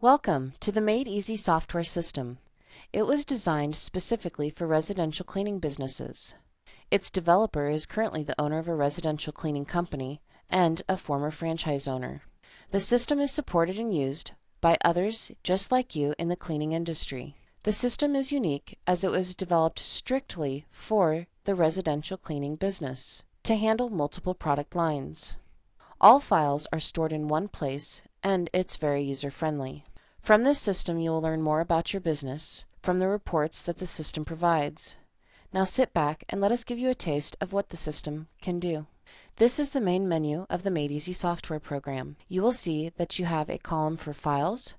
Welcome to the MaidEasy Software System. It was designed specifically for residential cleaning businesses. Its developer is currently the owner of a residential cleaning company and a former franchise owner. The system is supported and used by others just like you in the cleaning industry. The system is unique as it was developed strictly for the residential cleaning business to handle multiple product lines. All files are stored in one place and it's very user-friendly. From this system you will learn more about your business from the reports that the system provides. Now sit back and let us give you a taste of what the system can do. This is the main menu of the MaidEasy software program. You will see that you have a column for files,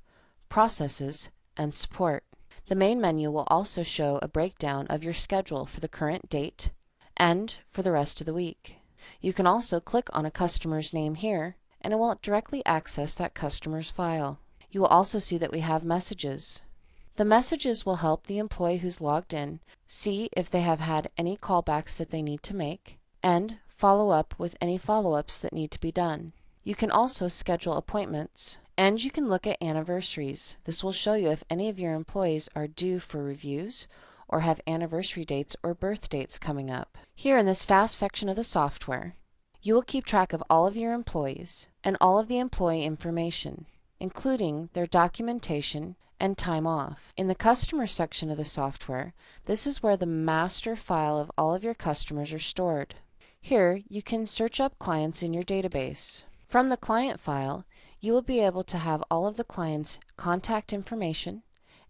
processes, and support. The main menu will also show a breakdown of your schedule for the current date and for the rest of the week. You can also click on a customer's name here and it will directly access that customer's file. You will also see that we have messages. The messages will help the employee who's logged in see if they have had any callbacks that they need to make and follow up with any follow-ups that need to be done. You can also schedule appointments and you can look at anniversaries. This will show you if any of your employees are due for reviews or have anniversary dates or birth dates coming up. Here in the staff section of the software, you will keep track of all of your employees and all of the employee information, including their documentation and time off. In the customer section of the software, this is where the master file of all of your customers are stored. Here you can search up clients in your database. From the client file, you will be able to have all of the clients' contact information,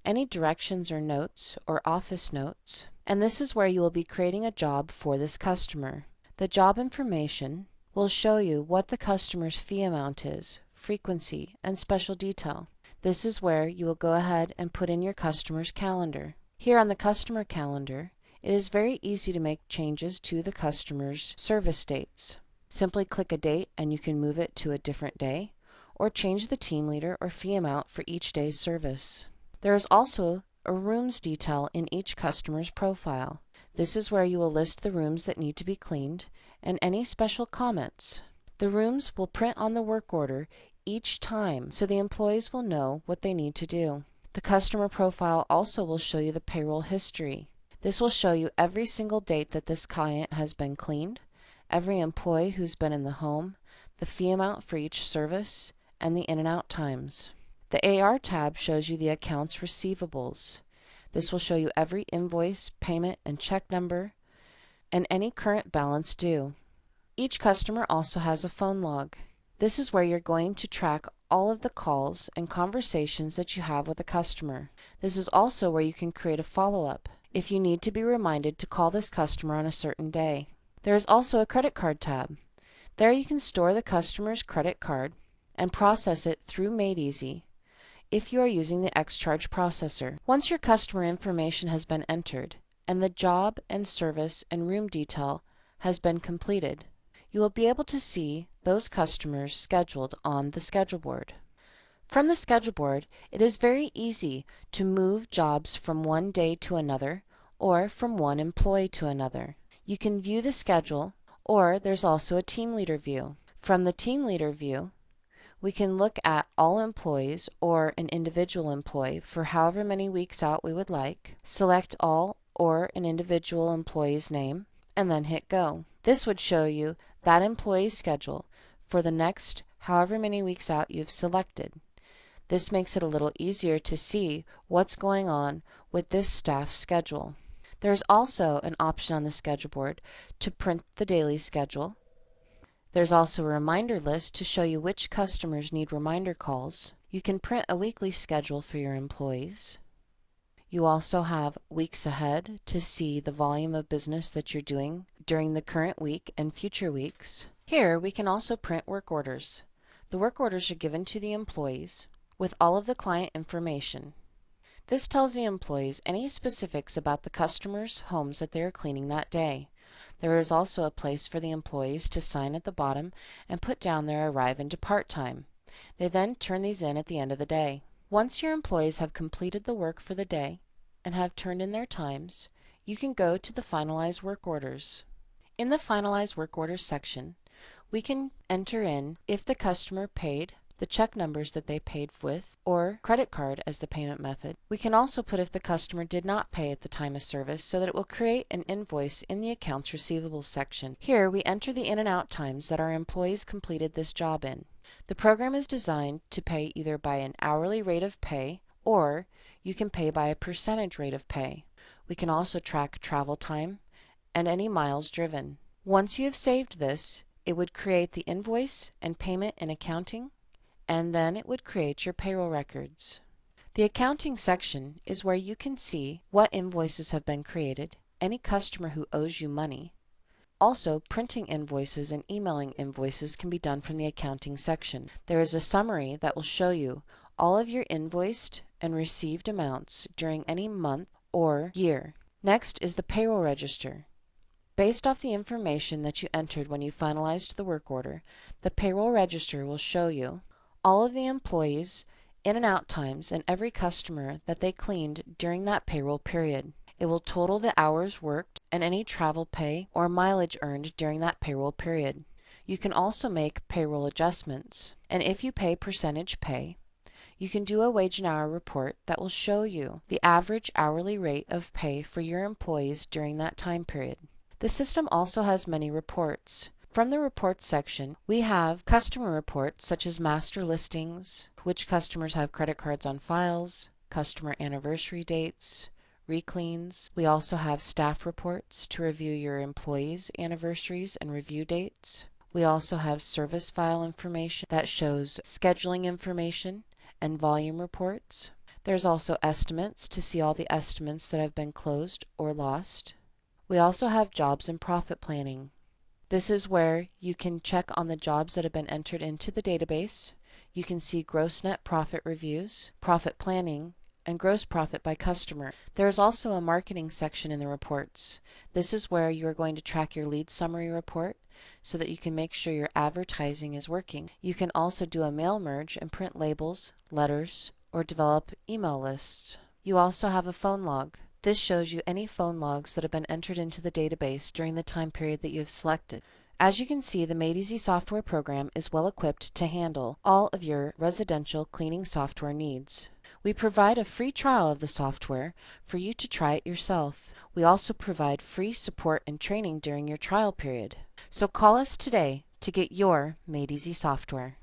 any directions or notes or office notes, and this is where you will be creating a job for this customer. The job information will show you what the customer's fee amount is, frequency, and special detail. This is where you will go ahead and put in your customer's calendar. Here on the customer calendar, it is very easy to make changes to the customer's service dates. Simply click a date and you can move it to a different day, or change the team leader or fee amount for each day's service. There is also a rooms detail in each customer's profile. This is where you will list the rooms that need to be cleaned and any special comments. The rooms will print on the work order each time so the employees will know what they need to do. The customer profile also will show you the payroll history. This will show you every single date that this client has been cleaned, every employee who's been in the home, the fee amount for each service, and the in and out times. The AR tab shows you the accounts receivables. This will show you every invoice, payment, and check number, and any current balance due. Each customer also has a phone log. This is where you're going to track all of the calls and conversations that you have with a customer. This is also where you can create a follow-up if you need to be reminded to call this customer on a certain day. There is also a credit card tab. There you can store the customer's credit card and process it through MaidEasy if you are using the X-Charge processor. Once your customer information has been entered and the job and service and room detail has been completed, you will be able to see those customers scheduled on the schedule board. From the schedule board, it is very easy to move jobs from one day to another or from one employee to another. You can view the schedule, or there's also a team leader view. From the team leader view, we can look at all employees or an individual employee for however many weeks out we would like, select all or an individual employee's name, and then hit go. This would show you that employee's schedule for the next however many weeks out you've selected. This makes it a little easier to see what's going on with this staff's schedule. There's also an option on the schedule board to print the daily schedule. There's also a reminder list to show you which customers need reminder calls. You can print a weekly schedule for your employees. You also have weeks ahead to see the volume of business that you're doing during the current week and future weeks. Here we can also print work orders. The work orders are given to the employees with all of the client information. This tells the employees any specifics about the customers' homes that they are cleaning that day. There is also a place for the employees to sign at the bottom and put down their arrive and depart time. They then turn these in at the end of the day. Once your employees have completed the work for the day and have turned in their times, you can go to the Finalize Work Orders. In the Finalize Work Orders section, we can enter in if the customer paid, the check numbers that they paid with, or credit card as the payment method. We can also put if the customer did not pay at the time of service so that it will create an invoice in the accounts receivables section. Here we enter the in and out times that our employees completed this job in. The program is designed to pay either by an hourly rate of pay, or you can pay by a percentage rate of pay. We can also track travel time and any miles driven. Once you have saved this, it would create the invoice and payment in accounting, and then it would create your payroll records. The accounting section is where you can see what invoices have been created, any customer who owes you money. Also, printing invoices and emailing invoices can be done from the accounting section. There is a summary that will show you all of your invoiced and received amounts during any month or year. Next is the payroll register. Based off the information that you entered when you finalized the work order, the payroll register will show you all of the employees' in and out times and every customer that they cleaned during that payroll period. It will total the hours worked and any travel pay or mileage earned during that payroll period. You can also make payroll adjustments, and if you pay percentage pay, you can do a wage and hour report that will show you the average hourly rate of pay for your employees during that time period. The system also has many reports. From the reports section, we have customer reports such as master listings, which customers have credit cards on files, customer anniversary dates, recleans. We also have staff reports to review your employees' anniversaries and review dates. We also have service file information that shows scheduling information and volume reports. There's also estimates to see all the estimates that have been closed or lost. We also have jobs and profit planning. This is where you can check on the jobs that have been entered into the database. You can see gross net profit reviews, profit planning, and gross profit by customer. There is also a marketing section in the reports. This is where you are going to track your lead summary report so that you can make sure your advertising is working. You can also do a mail merge and print labels, letters, or develop email lists. You also have a phone log. This shows you any phone logs that have been entered into the database during the time period that you have selected. As you can see, the MaidEasy software program is well equipped to handle all of your residential cleaning software needs. We provide a free trial of the software for you to try it yourself. We also provide free support and training during your trial period. So call us today to get your MaidEasy software.